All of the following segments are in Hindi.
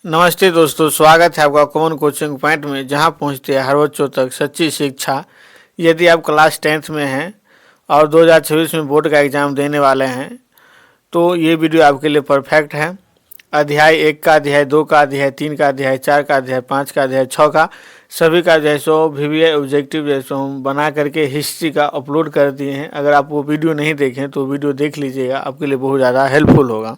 नमस्ते दोस्तों, स्वागत है आपका कॉमन कोचिंग पॉइंट में, जहां पहुंचते हैं हर बच्चों तक सच्ची शिक्षा। यदि आप क्लास 10th में हैं और 2026 में बोर्ड का एग्ज़ाम देने वाले हैं तो ये वीडियो आपके लिए परफेक्ट है। अध्याय 1 का, अध्याय 2 का, अध्याय 3 का, अध्याय 4 का, अध्याय 5 का, अध्याय 6 का, सभी का जैसो VVI ऑब्जेक्टिव जैसो हम बना करके हिस्ट्री का अपलोड कर दिए हैं। अगर आप वो वीडियो नहीं देखें तो वीडियो देख लीजिएगा, आपके लिए बहुत ज़्यादा हेल्पफुल होगा।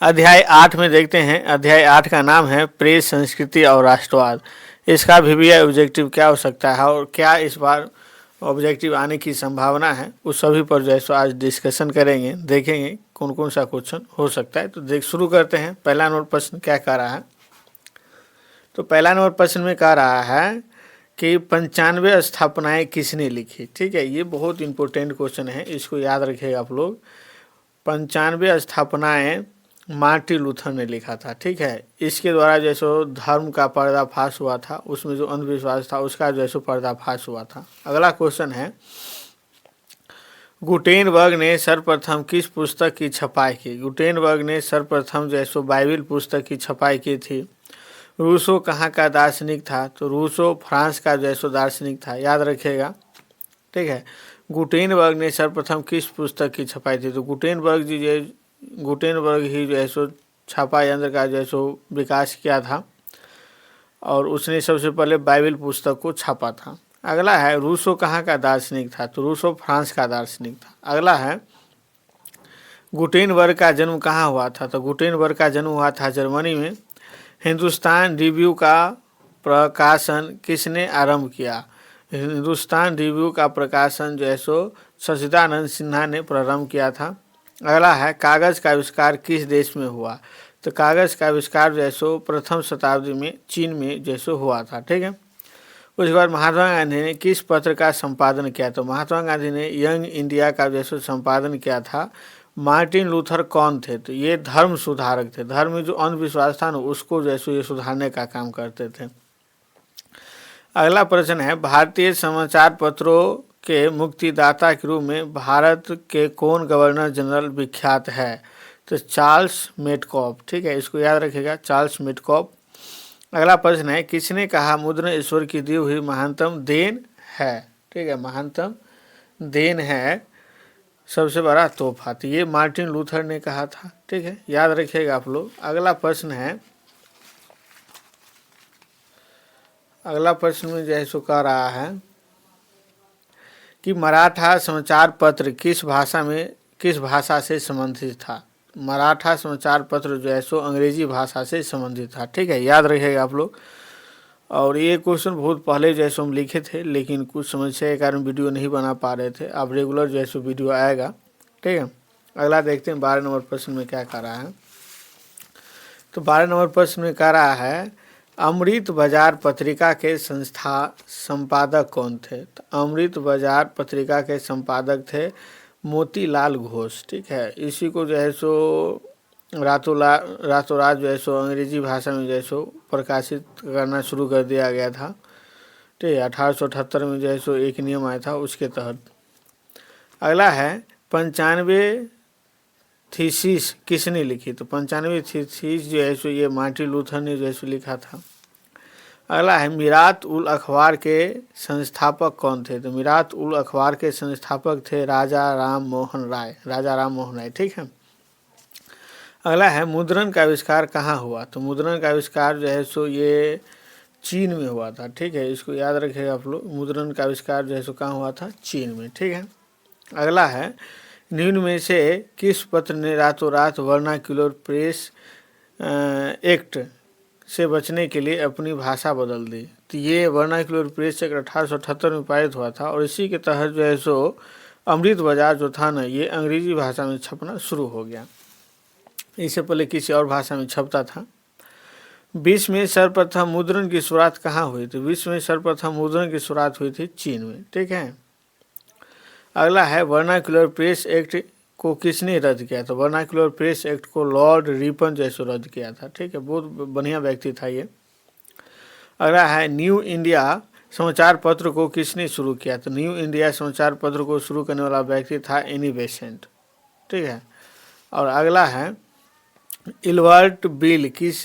अध्याय 8 में देखते हैं। अध्याय 8 का नाम है प्रेस, संस्कृति और राष्ट्रवाद। इसका VVI ऑब्जेक्टिव क्या हो सकता है और क्या इस बार ऑब्जेक्टिव आने की संभावना है, उस सभी पर जो है सो आज डिस्कशन करेंगे, देखेंगे कौन कौन सा क्वेश्चन हो सकता है। तो शुरू करते हैं। पहला नंबर प्रश्न क्या कह रहा है? तो पहला नंबर प्रश्न में कह रहा है कि 95 स्थापनाएं किसने लिखी। ठीक है, ये बहुत इंपॉर्टेंट क्वेश्चन है, इसको याद रखिएगा आप लोग। 95 स्थापनाएं मार्टिन लूथर ने लिखा था। ठीक है, इसके द्वारा जैसे धर्म का पर्दाफाश हुआ था, उसमें जो अंधविश्वास था उसका जैसे पर्दाफाश हुआ था। अगला क्वेश्चन है, गुटेनबर्ग ने सर्वप्रथम किस पुस्तक की छपाई की? गुटेनबर्ग ने सर्वप्रथम जैसो बाइबिल पुस्तक की छपाई की थी। रूसो कहाँ का दार्शनिक था? तो रूसो फ्रांस का जैसो दार्शनिक था, याद रखिएगा। ठीक है, गुटेनबर्ग ने सर्वप्रथम किस पुस्तक की छपाई थी? तो गुटेनबर्ग ही जो है सो छापा यंत्र का जो है सो विकास किया था और उसने सबसे पहले बाइबिल पुस्तक को छापा था। अगला है, रूसो कहाँ का दार्शनिक था? तो रूसो फ्रांस का दार्शनिक था। अगला है, गुटेनबर्ग का जन्म कहाँ हुआ था? तो गुटेनबर्ग का जन्म हुआ था जर्मनी में। हिंदुस्तान रिव्यू का प्रकाशन किसने आरंभ किया? हिंदुस्तान रिव्यू का प्रकाशन जो है सो सच्चिदानंद सिन्हा ने प्रारंभ किया था। अगला है, कागज़ का आविष्कार किस देश में हुआ? तो कागज़ का आविष्कार जैसो प्रथम शताब्दी में चीन में जैसो हुआ था। ठीक है, उसके बाद महात्मा गांधी ने किस पत्र का संपादन किया? तो महात्मा गांधी ने यंग इंडिया का जैसो संपादन किया था। मार्टिन लूथर कौन थे? तो ये धर्म सुधारक थे। धर्म में जो अंधविश्वास था ना, उसको जैसो ये सुधारने का काम करते थे। अगला प्रश्न है, भारतीय समाचार पत्रों के मुक्तिदाता के रूप में भारत के कौन गवर्नर जनरल विख्यात है? तो चार्ल्स मेटकॉफ। ठीक है, इसको याद रखिएगा, चार्ल्स मेटकॉफ। अगला प्रश्न है, किसने कहा मुद्रण ईश्वर की दी हुई महानतम देन है? ठीक है, महानतम देन है, सबसे बड़ा तोहफा। तो ये मार्टिन लूथर ने कहा था। ठीक है, याद रखिएगा आप लोग। अगला प्रश्न में जो है सो कह रहा है कि मराठा समाचार पत्र किस भाषा से संबंधित था? मराठा समाचार पत्र जो है सो अंग्रेजी भाषा से संबंधित था। ठीक है, याद रखिएगा आप लोग। और ये क्वेश्चन बहुत पहले जो है सो हम लिखे थे, लेकिन कुछ समस्या के कारण वीडियो नहीं बना पा रहे थे। अब रेगुलर जो है सो वीडियो आएगा। ठीक है, अगला देखते हैं 12 नंबर प्रश्न में क्या कह रहा है। तो 12 नंबर प्रश्न में कह रहा है, अमृत बाजार पत्रिका के संपादक कौन थे? तो अमृत बाजार पत्रिका के संपादक थे मोतीलाल घोष। ठीक है, इसी को जो है सो रातों रात जो है सो अंग्रेजी भाषा में जो है सो प्रकाशित करना शुरू कर दिया गया था। ठीक है, 1878 में जो है सो एक नियम आया था, उसके तहत। अगला है, 95 थीसिस किसने लिखी? तो 95 थीसिस जो है सो ये मार्टिन लूथर ने जो है सो लिखा था। अगला है, मीरात उल अखबार के संस्थापक कौन थे? तो मीरात उल अखबार के संस्थापक थे राजा राम मोहन राय। ठीक है, अगला है, मुद्रण का आविष्कार कहाँ हुआ? तो मुद्रण का आविष्कार जो है सो ये चीन में हुआ था। ठीक है, इसको याद रखिएगा आप लोग। मुद्रण का आविष्कार जो है सो कहाँ हुआ था? चीन में। ठीक है, अगला है, निम्न में से किस पत्र ने रातों रात वर्नाक्युलर प्रेस एक्ट से बचने के लिए अपनी भाषा बदल दी? तो ये वर्नाक्युलर प्रेस एक्ट 1878 में पारित हुआ था और इसी के तहत जो है सो अमृत बाजार जो था ना, ये अंग्रेजी भाषा में छपना शुरू हो गया। इससे पहले किसी और भाषा में छपता था। विश्व में सर्वप्रथम मुद्रण की शुरुआत कहाँ हुई? तो विश्व में सर्वप्रथम मुद्रण की शुरुआत हुई थी चीन में। ठीक है, अगला है, वर्नाक्युलर प्रेस एक्ट को किसने रद्द किया? तो वर्नाक्युलर प्रेस एक्ट को लॉर्ड रिपन जैसे रद्द किया था। ठीक है, बहुत बढ़िया व्यक्ति था ये। अगला है, न्यू इंडिया समाचार पत्र को किसने शुरू किया? तो न्यू इंडिया समाचार पत्र को शुरू करने वाला व्यक्ति था एनी बेसेंट। ठीक है, और अगला है, इल्बर्ट बिल किस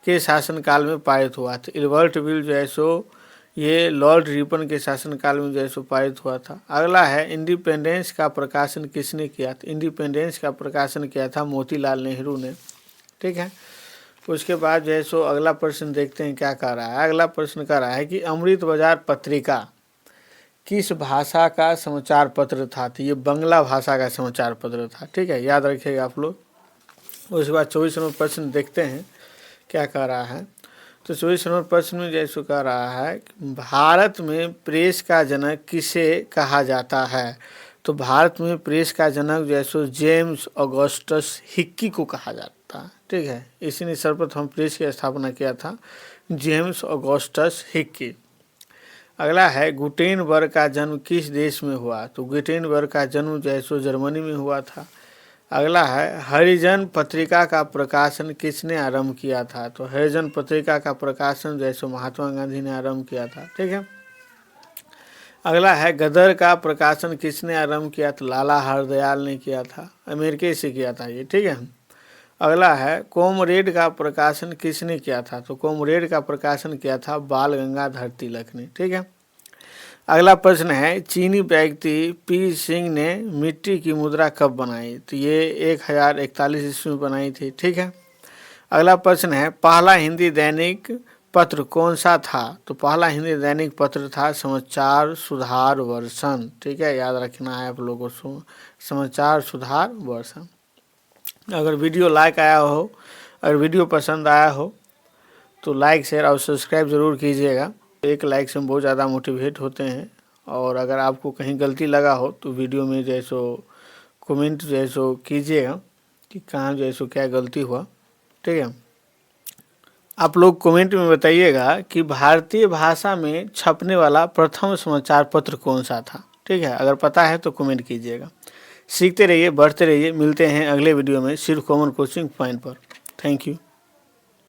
के शासनकाल में पारित हुआ था? इल्बर्ट बिल जो है सो ये लॉर्ड रिपन के शासनकाल में जो है सो पारित हुआ था। अगला है इंडिपेंडेंस का प्रकाशन किसने किया था? इंडिपेंडेंस का प्रकाशन किया था मोतीलाल नेहरू ने। ठीक है, उसके बाद जो है सो अगला प्रश्न देखते हैं क्या कह रहा है। अगला प्रश्न कह रहा है कि अमृत बाजार पत्रिका किस भाषा का समाचार पत्र था? तो ये बंगला भाषा का समाचार पत्र था। ठीक है, याद रखिएगा आप लोग। उसके बाद 24 नंबर प्रश्न देखते हैं क्या कह रहा है। तो 24 नंबर प्रश्न में जैसे कह रहा है भारत में प्रेस का जनक किसे कहा जाता है? तो भारत में प्रेस का जनक जैसे जेम्स ऑगस्टस हिक्की को कहा जाता है। ठीक है, इसी ने सर्वप्रथम प्रेस की स्थापना किया था, जेम्स ऑगस्टस हिक्की। अगला है गुटेनबर्ग का जन्म किस देश में हुआ? तो गुटेनबर्ग का जन्म जो है सो जर्मनी में हुआ था। अगला है हरिजन पत्रिका का प्रकाशन किसने आरंभ किया था? तो हरिजन पत्रिका का प्रकाशन जो है सो महात्मा गांधी ने आरंभ किया था। ठीक है, अगला है गदर का प्रकाशन किसने आरंभ किया? तो लाला हरदयाल ने किया था, अमेरिका से किया था ये। ठीक है, अगला है कॉमरेड का प्रकाशन किसने किया था? तो कॉमरेड का प्रकाशन किया था बाल गंगाधर तिलक ने। ठीक है, अगला प्रश्न है चीनी व्यक्ति पी सिंह ने मिट्टी की मुद्रा कब बनाई? तो ये 1041 ईस्वी में बनाई थी। ठीक है, अगला प्रश्न है पहला हिंदी दैनिक पत्र कौन सा था? तो पहला हिंदी दैनिक पत्र था समाचार सुधार वर्षन। ठीक है, याद रखना है आप लोगों को, समाचार सुधार वर्षन। अगर वीडियो लाइक आया हो, अगर वीडियो पसंद आया हो तो लाइक शेयर और सब्सक्राइब ज़रूर कीजिएगा। एक लाइक से हम बहुत ज़्यादा मोटिवेट होते हैं। और अगर आपको कहीं गलती लगा हो तो वीडियो में जो है सो कमेंट जो है सो कीजिएगा कि कहाँ जो है सो क्या गलती हुआ। ठीक है, आप लोग कमेंट में बताइएगा कि भारतीय भाषा में छपने वाला प्रथम समाचार पत्र कौन सा था। ठीक है, अगर पता है तो कमेंट कीजिएगा। सीखते रहिए, बढ़ते रहिए। मिलते हैं अगले वीडियो में सिर्फ कॉमन कोचिंग पॉइंट पर। Thank you.